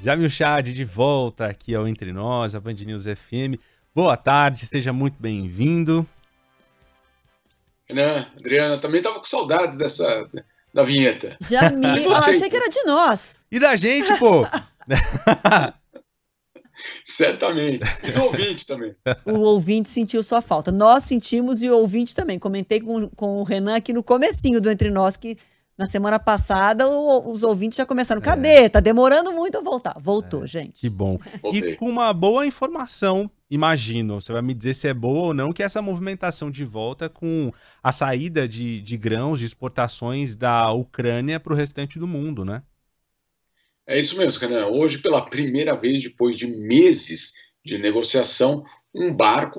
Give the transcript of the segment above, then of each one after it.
Jamil Chad de volta aqui ao Entre Nós, a Band News FM. Boa tarde, seja muito bem-vindo. Renan, Adriana, também estava com saudades da vinheta. Jamil, achei que era de nós. E da gente, pô! Certamente. E do ouvinte também. O ouvinte sentiu sua falta. Nós sentimos e o ouvinte também. Comentei com o Renan aqui no comecinho do Entre Nós que na semana passada os ouvintes já começaram. Cadê? Tá demorando muito a voltar. Voltou, gente. Que bom. Voltei. E com uma boa informação, imagino, você vai me dizer se é boa ou não, que essa movimentação de volta com a saída de grãos, de exportações da Ucrânia para o restante do mundo, né? É isso mesmo, Renan. Hoje, pela primeira vez, depois de meses de negociação, um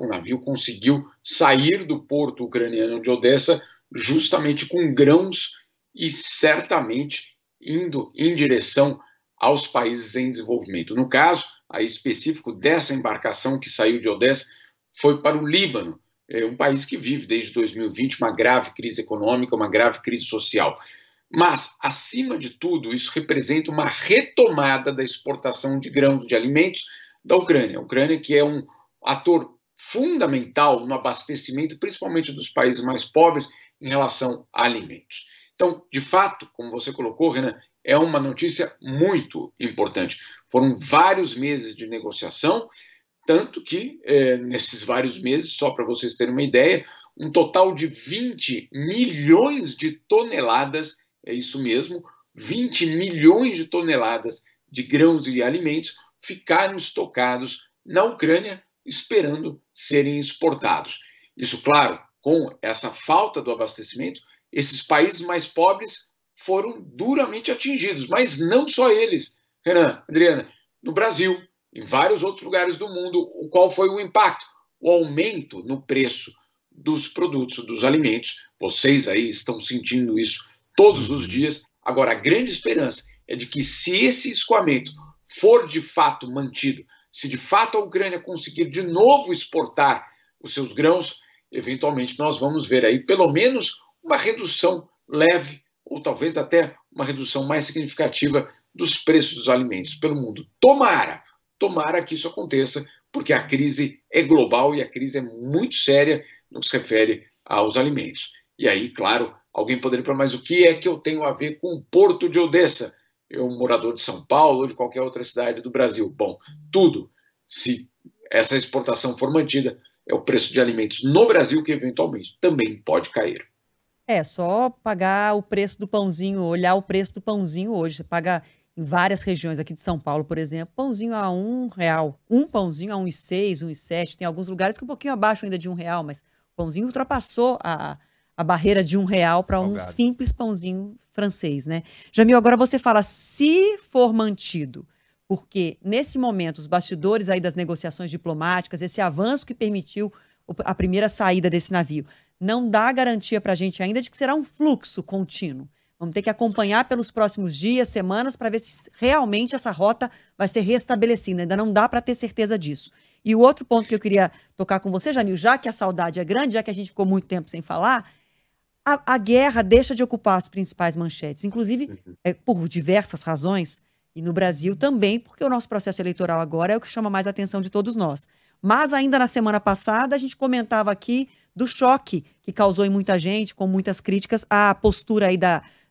navio, conseguiu sair do porto ucraniano de Odessa justamente com grãos e certamente indo em direção aos países em desenvolvimento. No caso aí específico dessa embarcação que saiu de Odessa, foi para o Líbano, um país que vive desde 2020 uma grave crise econômica, uma grave crise social. Mas, acima de tudo, isso representa uma retomada da exportação de grãos de alimentos da Ucrânia. A Ucrânia, que é um ator fundamental no abastecimento, principalmente dos países mais pobres, em relação a alimentos. Então, de fato, como você colocou, Renan, é uma notícia muito importante. Foram vários meses de negociação, tanto que, nesses vários meses, só para vocês terem uma ideia, um total de 20 milhões de toneladas, é isso mesmo, 20 milhões de toneladas de grãos e alimentos ficaram estocados na Ucrânia, esperando serem exportados. Isso, claro, com essa falta do abastecimento, esses países mais pobres foram duramente atingidos, mas não só eles, Renan, Adriana, no Brasil, em vários outros lugares do mundo, qual foi o impacto? O aumento no preço dos produtos, dos alimentos. Vocês aí estão sentindo isso todos os dias. Agora, a grande esperança é de que, se esse escoamento for de fato mantido, se de fato a Ucrânia conseguir de novo exportar os seus grãos, eventualmente nós vamos ver aí pelo menos uma redução leve, ou talvez até uma redução mais significativa dos preços dos alimentos pelo mundo. Tomara que isso aconteça, porque a crise é global e a crise é muito séria no que se refere aos alimentos. E aí, claro, alguém poderia falar, mas o que é que eu tenho a ver com o Porto de Odessa? Eu, morador de São Paulo ou de qualquer outra cidade do Brasil. Bom, tudo. Se essa exportação for mantida, é o preço de alimentos no Brasil que eventualmente também pode cair. É só pagar o preço do pãozinho, olhar o preço do pãozinho hoje. Você paga em várias regiões aqui de São Paulo, por exemplo, pãozinho a R$1. Um pãozinho a R$1,06, R$1,07. Tem alguns lugares que é um pouquinho abaixo ainda de R$1, mas o pãozinho ultrapassou a barreira de R$1 para um simples pãozinho francês, né? Jamil, agora você fala, se for mantido, porque nesse momento os bastidores aí das negociações diplomáticas, esse avanço que permitiu a primeira saída desse navio, não dá garantia para a gente ainda de que será um fluxo contínuo. Vamos ter que acompanhar pelos próximos dias, semanas, para ver se realmente essa rota vai ser restabelecida. Ainda não dá para ter certeza disso. E o outro ponto que eu queria tocar com você, Jamil, já que a saudade é grande, já que a gente ficou muito tempo sem falar, a guerra deixa de ocupar as principais manchetes, inclusive por diversas razões, e no Brasil também, porque o nosso processo eleitoral agora é o que chama mais a atenção de todos nós. Mas ainda na semana passada a gente comentava aqui do choque que causou em muita gente, com muitas críticas, a postura aí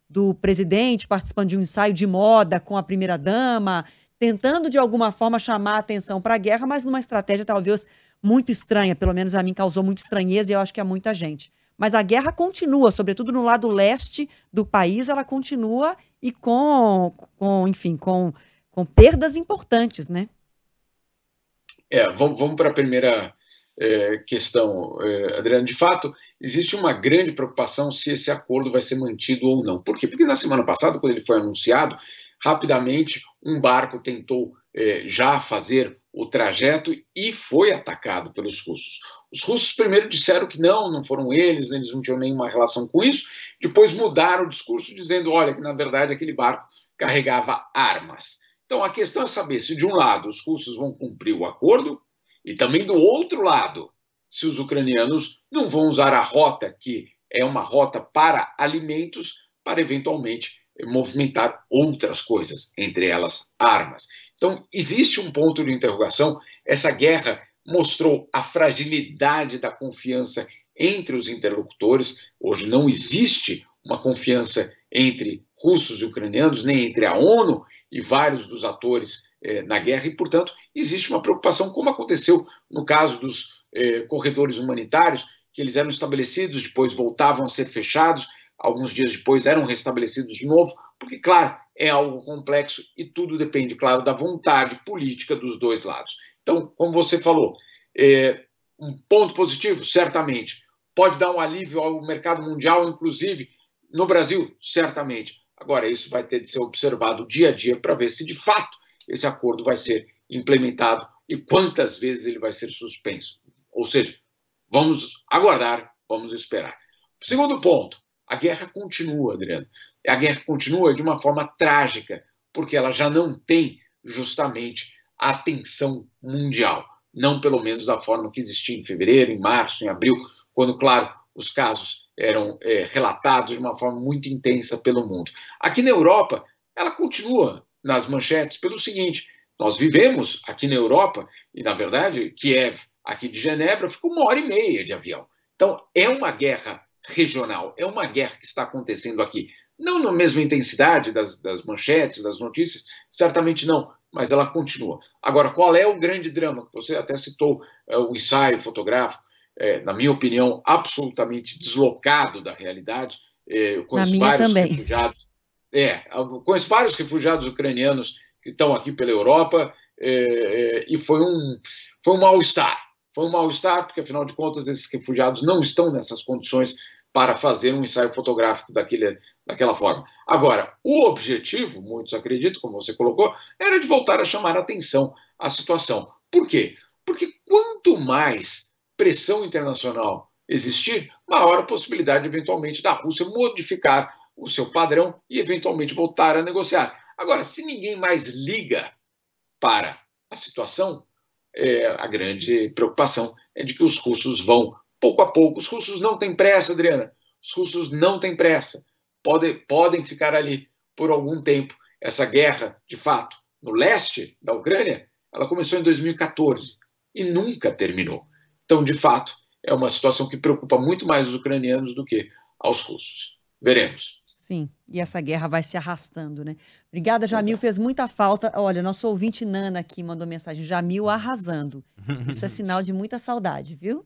do presidente participando de um ensaio de moda com a primeira-dama, tentando de alguma forma chamar a atenção para a guerra, mas numa estratégia talvez muito estranha, pelo menos a mim causou muita estranheza e eu acho que a muita gente. Mas a guerra continua, sobretudo no lado leste do país, ela continua e com perdas importantes, né? Vamos para a primeira questão, Adriano. De fato, existe uma grande preocupação se esse acordo vai ser mantido ou não. Por quê? Porque na semana passada, quando ele foi anunciado, rapidamente um barco tentou já fazer o trajeto e foi atacado pelos russos. Os russos primeiro disseram que não foram eles não tinham nenhuma relação com isso, depois mudaram o discurso dizendo, olha, que na verdade aquele barco carregava armas. Então a questão é saber se de um lado os russos vão cumprir o acordo e também do outro lado, se os ucranianos não vão usar a rota, que é uma rota para alimentos, para eventualmente movimentar outras coisas, entre elas armas. Então, existe um ponto de interrogação. Essa guerra mostrou a fragilidade da confiança entre os interlocutores. Hoje não existe uma confiança entre russos e ucranianos, nem entre a ONU e vários dos atores na guerra, e, portanto, existe uma preocupação, como aconteceu no caso dos corredores humanitários, que eles eram estabelecidos, depois voltavam a ser fechados, alguns dias depois eram restabelecidos de novo, porque, claro, é algo complexo e tudo depende, claro, da vontade política dos dois lados. Então, como você falou, um ponto positivo, certamente, pode dar um alívio ao mercado mundial, inclusive no Brasil, certamente. Agora, isso vai ter de ser observado dia a dia para ver se, de fato, esse acordo vai ser implementado e quantas vezes ele vai ser suspenso. Ou seja, vamos aguardar, vamos esperar. Segundo ponto, a guerra continua, Adriano. A guerra continua de uma forma trágica, porque ela já não tem justamente a atenção mundial. Não pelo menos da forma que existia em fevereiro, em março, em abril, quando, claro, os casos eram relatados de uma forma muito intensa pelo mundo. Aqui na Europa, ela continua nas manchetes pelo seguinte: nós vivemos aqui na Europa, e na verdade, Kiev, aqui de Genebra, fica 1h30 de avião. Então, é uma guerra regional, é uma guerra que está acontecendo aqui. Não na mesma intensidade das manchetes, das notícias, certamente não, mas ela continua. Agora, qual é o grande drama? Você até citou o ensaio fotográfico, na minha opinião, absolutamente deslocado da realidade. Eu conheço vários refugiados. Conheço vários refugiados ucranianos que estão aqui pela Europa, e foi um mal-estar. Foi um mal-estar, porque, afinal de contas, esses refugiados não estão nessas condições para fazer um ensaio fotográfico daquela forma. Agora, o objetivo, muitos acreditam, como você colocou, era de voltar a chamar a atenção à situação. Por quê? Porque quanto mais pressão internacional existir, maior a possibilidade, eventualmente, da Rússia modificar o seu padrão e, eventualmente, voltar a negociar. Agora, se ninguém mais liga para a situação, a grande preocupação é de que os russos vão, pouco a pouco, os russos não têm pressa, Adriana, os russos não têm pressa, podem ficar ali por algum tempo. Essa guerra, de fato, no leste da Ucrânia, ela começou em 2014 e nunca terminou. Então, de fato, é uma situação que preocupa muito mais os ucranianos do que aos russos. Veremos. Sim, e essa guerra vai se arrastando, né? Obrigada, Jamil, fez muita falta. Olha, nosso ouvinte Nana aqui mandou mensagem: Jamil arrasando. Isso é sinal de muita saudade, viu?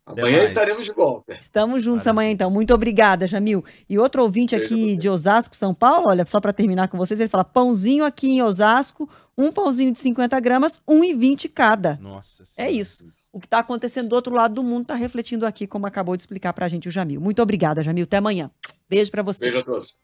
Amanhã estaremos de volta. Estamos juntos amanhã, então. Muito obrigada, Jamil. E outro ouvinte aqui de Osasco, São Paulo, olha, só para terminar com vocês, ele fala: pãozinho aqui em Osasco, um pãozinho de 50 gramas, 1,20 cada. Nossa Senhora. É isso. O que está acontecendo do outro lado do mundo está refletindo aqui, como acabou de explicar para a gente o Jamil. Muito obrigada, Jamil. Até amanhã. Beijo para você. Beijo a todos.